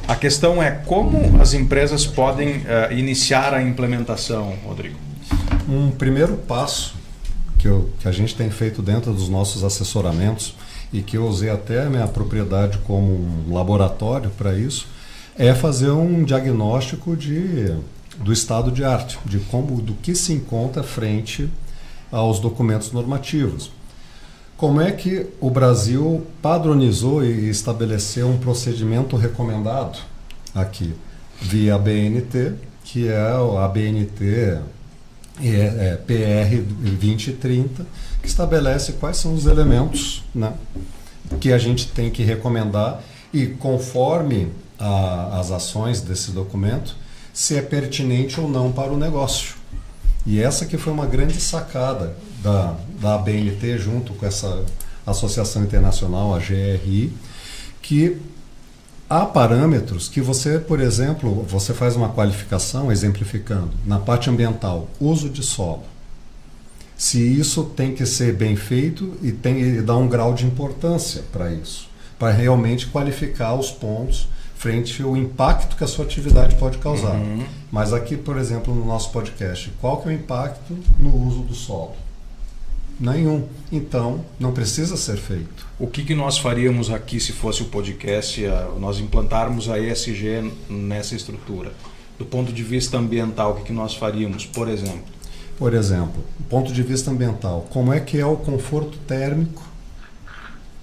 A questão é como as empresas podem iniciar a implementação, Rodrigo? Um primeiro passo que a gente tem feito dentro dos nossos assessoramentos e que eu usei até a minha propriedade como um laboratório para isso, é fazer um diagnóstico do estado de arte, do que se encontra frente aos documentos normativos. Como é que o Brasil padronizou e estabeleceu um procedimento recomendado aqui? Via ABNT, que é a ABNT PR 2030, que estabelece quais são os elementos, né, que a gente tem que recomendar e conforme as ações desse documento, se é pertinente ou não para o negócio. E essa que foi uma grande sacada da ABNT junto com essa Associação Internacional, a GRI, que há parâmetros que você, por exemplo, você faz uma qualificação, exemplificando, na parte ambiental, uso de solo. Se isso tem que ser bem feito e dar um grau de importância para isso, para realmente qualificar os pontos frente ao impacto que a sua atividade pode causar. Uhum. Mas aqui, por exemplo, no nosso podcast, qual que é o impacto no uso do solo? Nenhum. Então, não precisa ser feito. O que nós faríamos aqui se fosse o podcast, nós implantarmos a ESG nessa estrutura? Do ponto de vista ambiental, o que nós faríamos, por exemplo? Por exemplo, do ponto de vista ambiental, como é que é o conforto térmico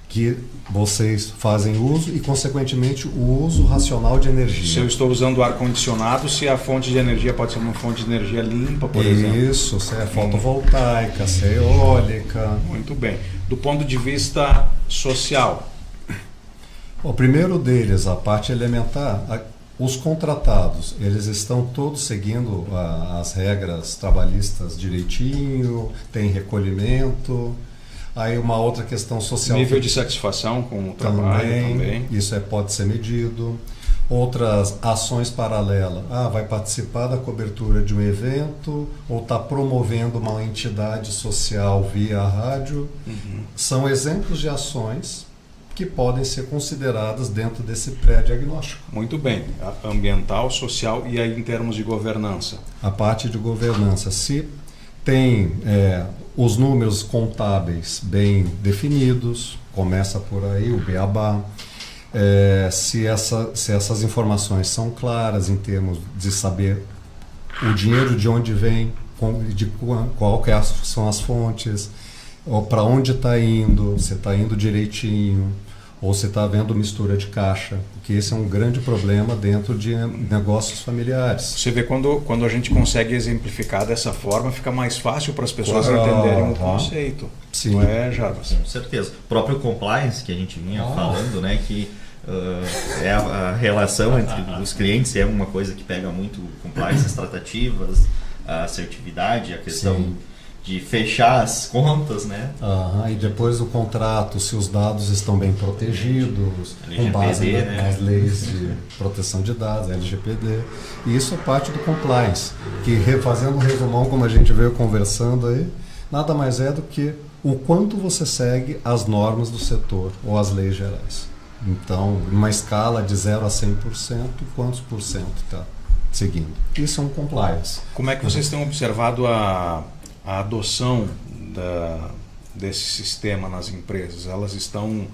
que vocês fazem uso e, consequentemente, o uso racional de energia? Se eu estou usando ar-condicionado, se a fonte de energia pode ser uma fonte de energia limpa, por exemplo. Isso, se é fotovoltaica, se é eólica. Muito bem. Do ponto de vista social? O primeiro deles, a parte elementar, os contratados, eles estão todos seguindo as regras trabalhistas direitinho, tem recolhimento. Aí uma outra questão social. Nível de satisfação com o trabalho também. Isso pode ser medido. Outras ações paralelas. Vai participar da cobertura de um evento ou está promovendo uma entidade social via rádio. Uhum. São exemplos de ações que podem ser consideradas dentro desse pré-diagnóstico. Muito bem. Ambiental, social e aí em termos de governança? A parte de governança. Se tem os números contábeis bem definidos, começa por aí o beabá. Se essas informações são claras em termos de saber o dinheiro de onde vem, de qual que são as fontes, para onde está indo, se está indo direitinho, ou se está havendo mistura de caixa, porque esse é um grande problema dentro de negócios familiares. Você vê quando a gente consegue exemplificar dessa forma, fica mais fácil para as pessoas entenderem o conceito. Sim. Não é, Jarbas? Com certeza. O próprio compliance que a gente vinha falando, né, que é a relação entre os clientes, é uma coisa que pega muito compliance, as tratativas, a assertividade, a questão... Sim. De fechar as contas, né? E depois o contrato, se os dados estão bem protegidos, LGPD, com base né? nas leis de proteção de dados, LGPD. E isso é parte do compliance, que fazendo um resumão, como a gente veio conversando aí, nada mais é do que o quanto você segue as normas do setor ou as leis gerais. Então, numa escala de 0 a 100%, quantos por cento está seguindo? Isso é um compliance. Como é que vocês têm observado a adoção desse sistema nas empresas? Elas estão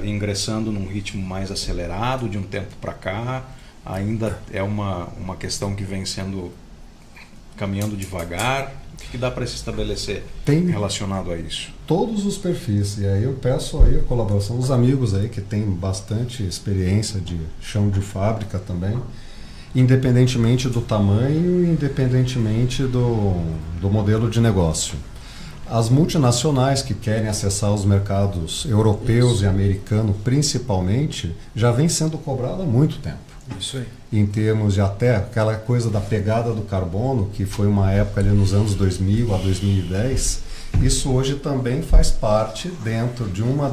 ingressando num ritmo mais acelerado de um tempo para cá? Ainda é uma questão que vem sendo caminhando devagar? O que dá para se estabelecer relacionado a isso? Todos os perfis, e aí eu peço aí a colaboração dos amigos aí que tem bastante experiência de chão de fábrica também, independentemente do tamanho, independentemente do modelo de negócio. As multinacionais que querem acessar os mercados europeus e americanos principalmente, já vem sendo cobrado há muito tempo. Isso aí. Em termos de até aquela coisa da pegada do carbono, que foi uma época ali nos anos 2000 a 2010, isso hoje também faz parte dentro de uma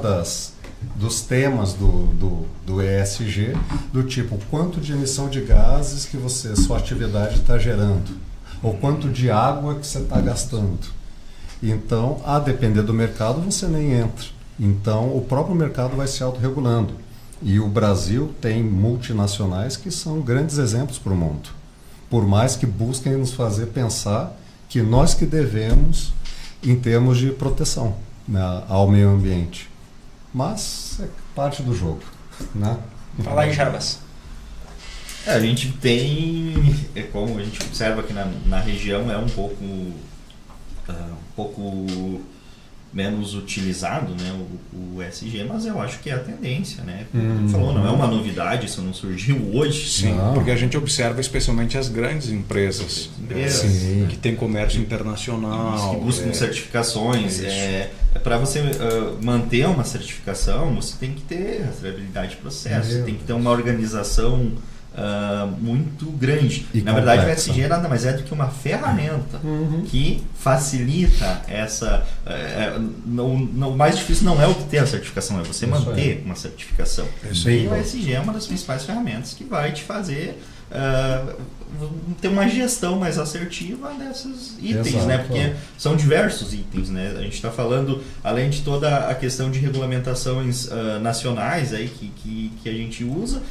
dos temas do ESG, do tipo quanto de emissão de gases que sua atividade está gerando, ou quanto de água que você está gastando. Então, a depender do mercado, você nem entra. Então, o próprio mercado vai se autorregulando. E o Brasil tem multinacionais que são grandes exemplos para o mundo. Por mais que busquem nos fazer pensar que nós que devemos em termos de proteção, né, ao meio ambiente. Mas é parte do jogo, né? Fala aí, Jarbas. A gente tem, como a gente observa aqui na região, é um pouco menos utilizado, né, o ESG, mas eu acho que é a tendência, né? Como falou, não é uma novidade, isso não surgiu hoje. Sim, porque a gente observa especialmente as grandes empresas que têm comércio internacional, que buscam certificações. Para você manter uma certificação, você tem que ter rastreabilidade de processo, você tem que ter uma organização muito grande. E na verdade, o ESG nada mais é do que uma ferramenta que facilita essa. O mais difícil não é obter a certificação, é você manter uma certificação. E o ESG é uma das principais ferramentas que vai te fazer ter uma gestão mais assertiva desses itens, né? Porque são diversos itens, né? A gente está falando, além de toda a questão de regulamentações nacionais aí que a gente usa,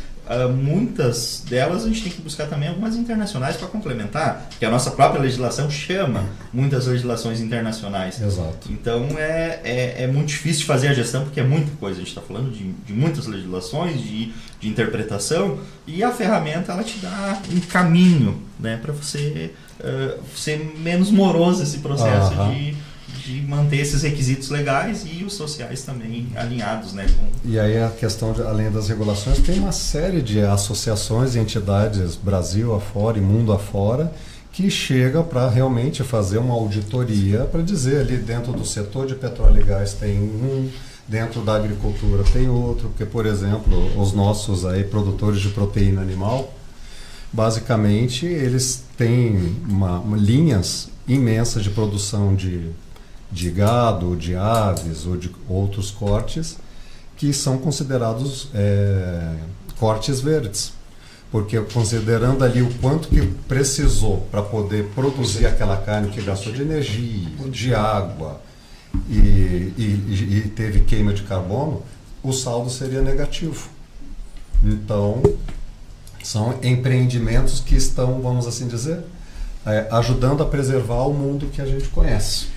muitas delas a gente tem que buscar também algumas internacionais para complementar, porque a nossa própria legislação chama muitas legislações internacionais. Exato. Então é muito difícil de fazer a gestão, porque é muita coisa. A gente está falando de muitas legislações, de interpretação, e a ferramenta ela te dá um caminho, né, para você ser menos moroso esse processo de manter esses requisitos legais e os sociais também alinhados, né? E aí a questão, além das regulações, tem uma série de associações e entidades Brasil afora e mundo afora que chega para realmente fazer uma auditoria para dizer ali dentro do setor de petróleo e gás tem dentro da agricultura tem outro, porque, por exemplo, os nossos aí produtores de proteína animal, basicamente eles têm linhas imensas de produção de gado, de aves ou de outros cortes que são considerados cortes verdes, porque considerando ali o quanto que precisou para poder produzir aquela carne que gastou de energia, de água e teve queima de carbono, o saldo seria negativo. Então são empreendimentos que estão, vamos assim dizer, ajudando a preservar o mundo que a gente conhece.